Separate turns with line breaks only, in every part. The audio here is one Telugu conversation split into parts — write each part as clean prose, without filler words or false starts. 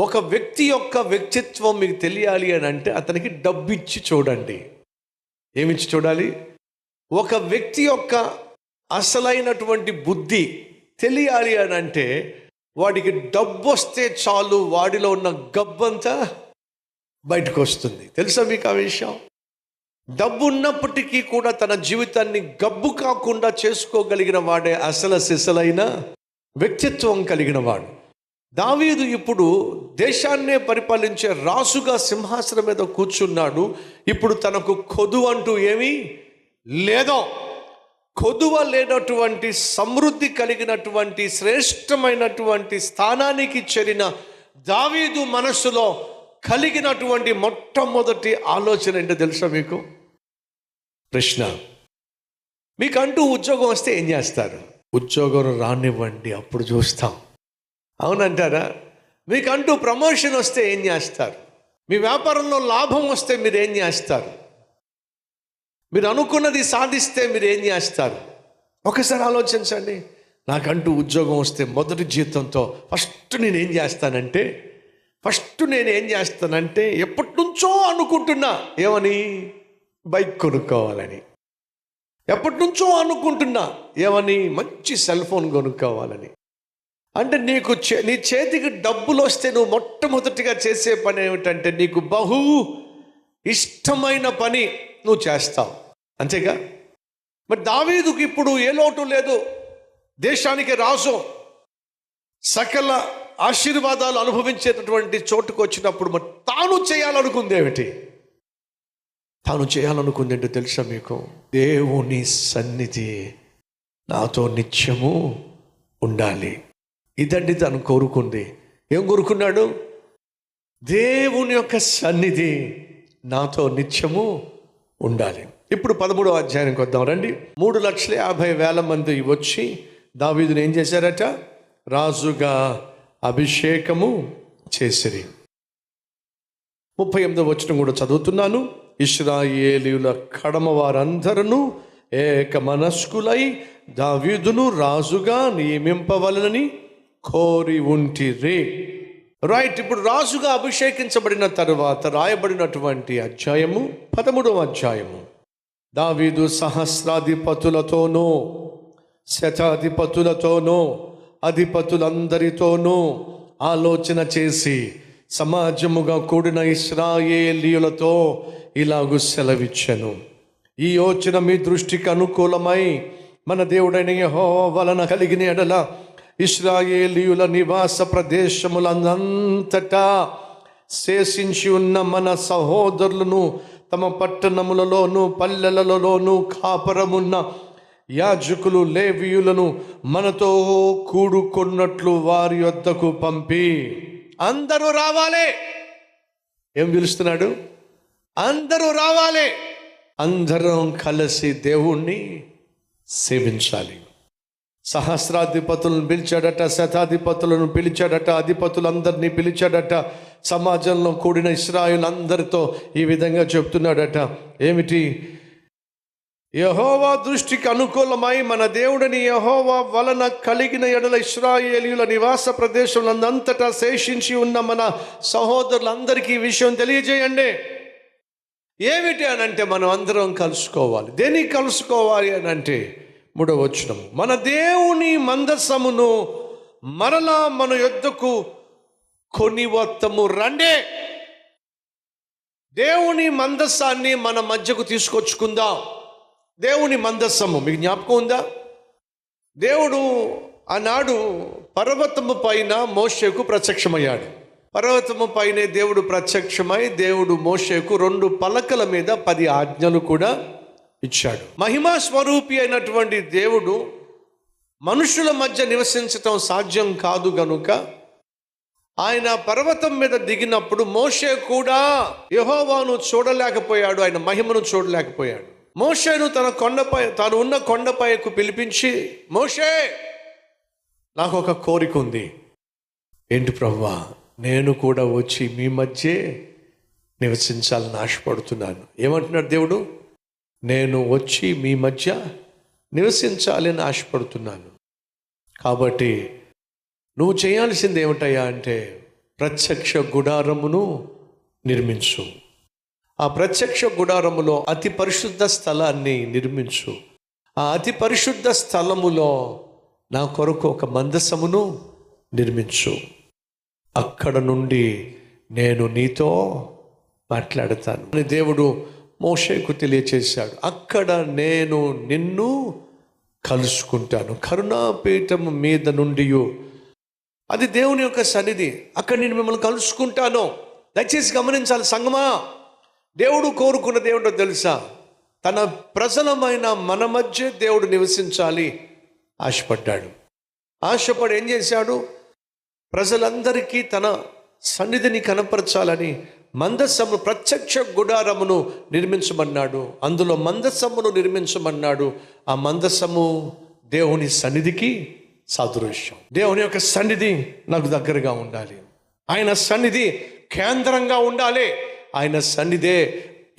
ఒక వ్యక్తి యొక్క వ్యక్తిత్వం మీకు తెలియాలి అని అంటే అతనికి డబ్బు ఇచ్చి చూడండి. ఏమిచ్చి చూడాలి? ఒక వ్యక్తి యొక్క అసలైనటువంటి బుద్ధి తెలియాలి అని అంటే వాడికి డబ్బు వస్తే చాలు, వాడిలో ఉన్న గబ్బంతా బయటకు వస్తుంది. తెలుసా మీకు ఆ విషయం? డబ్బు ఉన్నప్పటికీ కూడా తన జీవితాన్ని గబ్బు కాకుండా చేసుకోగలిగిన వాడే అసలు సిసలైన వ్యక్తిత్వం కలిగిన వాడు. దావీదు ఇప్పుడు దేశాన్నే పరిపాలించే రాజుగా సింహాసనం మీద కూర్చున్నాడు. ఇప్పుడు తనకు కొదువ అంటూ ఏమీ లేదో, కొదువ లేనటువంటి సమృద్ధి కలిగినటువంటి శ్రేష్టమైనటువంటి స్థానానికి చేరిన దావీదు మనస్సులో కలిగినటువంటి మొట్టమొదటి ఆలోచన ఏంటో తెలుసా మీకు? ప్రశ్న: మీకంటూ ఉద్యోగం వస్తే ఏం చేస్తారు? ఉద్యోగం రానివ్వండి, అప్పుడు చూస్తాం. అవునంటారా? మీకంటూ ప్రమోషన్ వస్తే ఏం చేస్తారు? మీ వ్యాపారంలో లాభం వస్తే మీరు ఏం చేస్తారు? మీరు అనుకున్నది సాధిస్తే మీరు ఏం చేస్తారు? ఒకసారి ఆలోచించండి. నాకంటూ ఉద్యోగం వస్తే మొదటి జీతంతో ఫస్ట్ నేనేం చేస్తానంటే ఎప్పటి నుంచో అనుకుంటున్నా, ఏమని? బైక్ కొనుక్కోవాలని. ఎప్పటి నుంచో అనుకుంటున్నా, ఏమని? మంచి సెల్ ఫోన్ కొనుక్కోవాలని. అంటే నీ చేతికి డబ్బులు వస్తే నువ్వు మొట్టమొదటిగా చేసే పని ఏమిటంటే నీకు బహు ఇష్టమైన పని నువ్వు చేస్తావు, అంతేగా? మరి దావీదుకి ఇప్పుడు ఏ లోటు లేదు. దేశానికి రాజు, సకల ఆశీర్వాదాలు అనుభవించేటటువంటి చోటుకు వచ్చినప్పుడు మరి తాను చేయాలనుకుంది ఏమిటి? తాను చేయాలనుకుంది ఏంటో తెలుసా మీకు? దేవుని సన్నిధి నాతో నిత్యము ఉండాలి. ఇదండి తను కోరుకుంది. ఏం కోరుకున్నాడు? దేవుని యొక్క సన్నిధి నాతో నిత్యము ఉండాలి. ఇప్పుడు 13వ అధ్యాయానికి వద్దాం రండి. 3,50,000 మంది వచ్చి దావీదుని ఏం చేశారట? రాజుగా అభిషేకము చేసిరి. 38వ వచనం కూడా చదువుతున్నాను. ఇశ్రాయేలీయుల కడమ వారందరూ ఏక మనస్కులై దావీదును రాజుగా నియమింపవలనని కోరి ఉంటిరి. రైట్. ఇప్పుడు రాజుగా అభిషేకించబడిన తరువాత రాయబడినటువంటి అధ్యాయము 13వ అధ్యాయము. దావీదు సహస్రాధిపతులతోనూ శతాధిపతులతోనూ అధిపతులందరితోనూ ఆలోచన చేసి సమాజముగా కూడిన ఇశ్రాయేలీయులతో ఇలాగు సెలవిచ్చెను. ఈ యోచన మీ దృష్టికి అనుకూలమై మన దేవుడైన యెహోవా వలన కలిగిన ఎడల ఇశ్రాయేలీయుల నివాస ప్రదేశములంతటా శేషించి ఉన్న మన సహోదరులను తమ పట్టణములలోను పల్లెలలోను కాపురమున్న యాజకులు లేవీయులను మనతో కూడుకున్నట్లు వారి వద్దకు పంపి అందరూ రావాలి. ఏం పిలుస్తున్నాడు? అందరూ రావాలి. అందరం కలిసి దేవుణ్ణి సేవించాలి. సహస్రాధిపతులను పిలిచాడట, శతాధిపతులను పిలిచాడట, అధిపతులందరినీ పిలిచాడట. సమాజంలో కూడిన ఇశ్రాయేలులందరితో ఈ విధంగా చెప్తున్నాడట. ఏమిటి? యెహోవా దృష్టికి అనుకూలమై మన దేవుడిని యెహోవా వలన కలిగిన ఎడల ఇశ్రాయేలీయుల నివాస ప్రదేశంలంతటా శేషించి ఉన్న మన సహోదరులందరికీ ఈ విషయం తెలియజేయండి. ఏమిటి అని అంటే మనం అందరం కలుసుకోవాలి. దేనికి కలుసుకోవాలి అని అంటే 3వ వచనం, మన దేవుని మందసమును మరలా మన యొద్దకు కొనివత్తము రండి. దేవుని మందస్సాన్ని మన మధ్యకు తీసుకొచ్చుకుందాం. దేవుని మందస్సము మీకు జ్ఞాపకం ఉందా? దేవుడు ఆనాడు పర్వతము పైన మోషేకు ప్రత్యక్షమయ్యాడు. పర్వతము పైనే దేవుడు ప్రత్యక్షమై దేవుడు మోషేకు 2 పలకల మీద 10 ఆజ్ఞలు కూడా ఇచ్చాడు. మహిమా స్వరూపి అయినటువంటి దేవుడు మనుషుల మధ్య నివసించటం సాధ్యం కాదు గనుక ఆయన పర్వతం మీద దిగినప్పుడు మోషే కూడా యెహోవాను చూడలేకపోయాడు, ఆయన మహిమను చూడలేకపోయాడు. మోషేను తాను ఉన్న కొండపైకు పిలిపించి, మోషే, నాకు ఒక కోరిక ఉంది. ఏంటి ప్రభువా? నేను కూడా వచ్చి మీ మధ్య నివసించాలని ఆశపడుతున్నాను. ఏమంటున్నాడు దేవుడు? నేను వచ్చి మీ మధ్య నివసించాలని ఆశపడుతున్నాను. కాబట్టి నువ్వు చేయాల్సింది ఏమిటయ్యా అంటే ప్రత్యక్ష గుడారమును నిర్మించు. ఆ ప్రత్యక్ష గుడారములో అతి పరిశుద్ధ స్థలాన్ని నిర్మించు. ఆ అతి పరిశుద్ధ స్థలములో నా కొరకు ఒక మందసమును నిర్మించు. అక్కడ నుండి నేను నీతో మాట్లాడతాను అని దేవుడు మోషేకు తెలియచేశాడు. అక్కడ నేను నిన్ను కలుసుకుంటాను. కరుణాపీఠము మీద నుండి, అది దేవుని యొక్క సన్నిధి. అక్కడ నేను మిమ్మల్ని కలుసుకుంటాను. దయచేసి గమనించాలి సంగమా, దేవుడు కోరుకున్న దేవుడో తెలుసా? తన ప్రజలమైన మన మధ్య దేవుడు నివసించాలి ఆశపడ్డాడు. ఆశపడి ఏం చేశాడు? ప్రజలందరికీ తన సన్నిధిని కనపరచాలని మందసము, ప్రత్యక్ష గుడారమును నిర్మించమన్నాడు. అందులో మందసమును నిర్మించమన్నాడు. ఆ మందసము దేవుని సన్నిధికి సాదృశ్యం. దేవుని యొక్క సన్నిధి నాకు దగ్గరగా ఉండాలి. ఆయన సన్నిధి కేంద్రంగా ఉండాలి. ఆయన సన్నిధే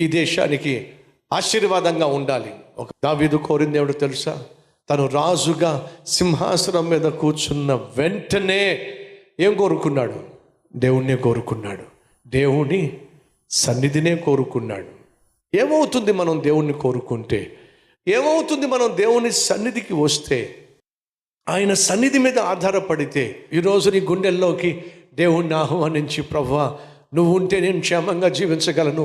ఈ దేశానికి ఆశీర్వాదంగా ఉండాలి. ఒక దావీదు కోరింది ఏమిటో తెలుసా? తను రాజుగా సింహాసనం మీద కూర్చున్న వెంటనే ఏం కోరుకున్నాడు? దేవుణ్ణే కోరుకున్నాడు. దేవుని సన్నిధినే కోరుకున్నాడు. ఏమవుతుంది మనం దేవుణ్ణి కోరుకుంటే? ఏమవుతుంది మనం దేవుని సన్నిధికి వస్తే? ఆయన సన్నిధి మీద ఆధారపడితే ఈరోజు నీ గుండెల్లోకి దేవుణ్ణి ఆహ్వానించి, ప్రభువా నువ్వు ఉంటే నేను క్షేమంగా జీవించగలను,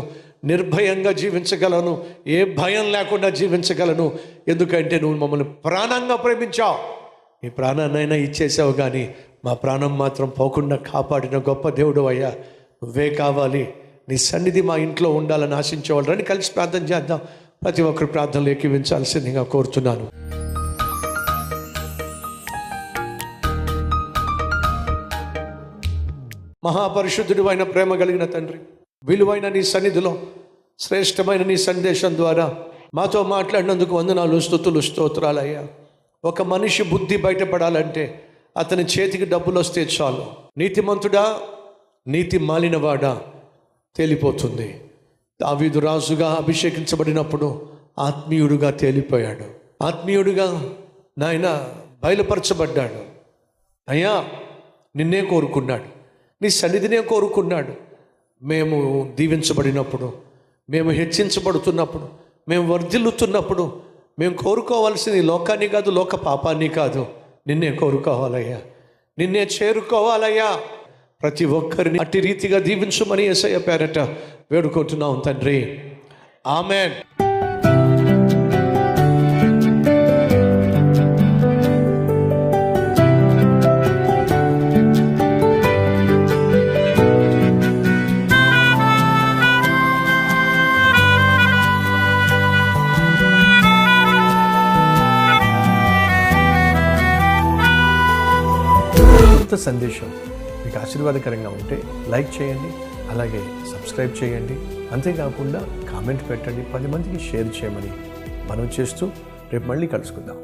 నిర్భయంగా జీవించగలను, ఏ భయం లేకుండా జీవించగలను. ఎందుకంటే నువ్వు మమ్మల్ని ప్రాణంగా ప్రేమించావు. నీ ప్రాణాన్నైనా ఇచ్చేసావు, కానీ మా ప్రాణం మాత్రం పోకుండా కాపాడిన గొప్ప దేవుడు అయ్యా, నువ్వే కావాలి. నీ సన్నిధి మా ఇంట్లో ఉండాలని ఆశించేవాళ్ళు రండి కలిసి ప్రార్థన చేద్దాం. ప్రతి ఒక్కరు ప్రార్థనలు ఏకీవించాల్సిందిగా కోరుతున్నాను. మహాపరిశుద్ధుడు అయిన ప్రేమ కలిగిన తండ్రి, విలువైన నీ సన్నిధిలో శ్రేష్టమైన నీ సందేశం ద్వారా మాతో మాట్లాడినందుకు వందనాలు, స్తుతులు, స్తోత్రాలయ్యా. ఒక మనిషి బుద్ధి బయటపడాలంటే అతని చేతికి డబ్బులు వస్తే చాలు. నీతిమంతుడా, నీతి మాలినవాడా తేలిపోతుంది. దావీదు రాజుగా అభిషేకించబడినప్పుడు ఆత్మీయుడుగా తేలిపోయాడు. ఆత్మీయుడుగా నాయన బయలుపరచబడ్డాడు. అయ్యా నిన్నే కోరుకున్నాడు, నీ సన్నిధినే కోరుకున్నాడు. మేము దీవించబడినప్పుడు, మేము హెచ్చించబడుతున్నప్పుడు, మేము వర్ధిల్లుతున్నప్పుడు మేము కోరుకోవాల్సింది లోకాన్ని కాదు, లోక పాపాన్ని కాదు, నిన్నే కోరుకోవాలయ్యా, నిన్నే చేరుకోవాలయ్యా. ప్రతి ఒక్కరిని అట్టి రీతిగా దీవించమని యేసయ్య పేరట వేడుకుంటున్నాం తండ్రి. ఆమేన్. సందేశం మీకు ఆశీర్వాదకరంగా ఉంటే లైక్ చేయండి, అలాగే సబ్స్క్రైబ్ చేయండి. అంతేకాకుండా కామెంట్ పెట్టండి, 10 మందికి షేర్ చేయమని మనం చేస్తూ రేపు మళ్ళీ కలుసుకుందాం.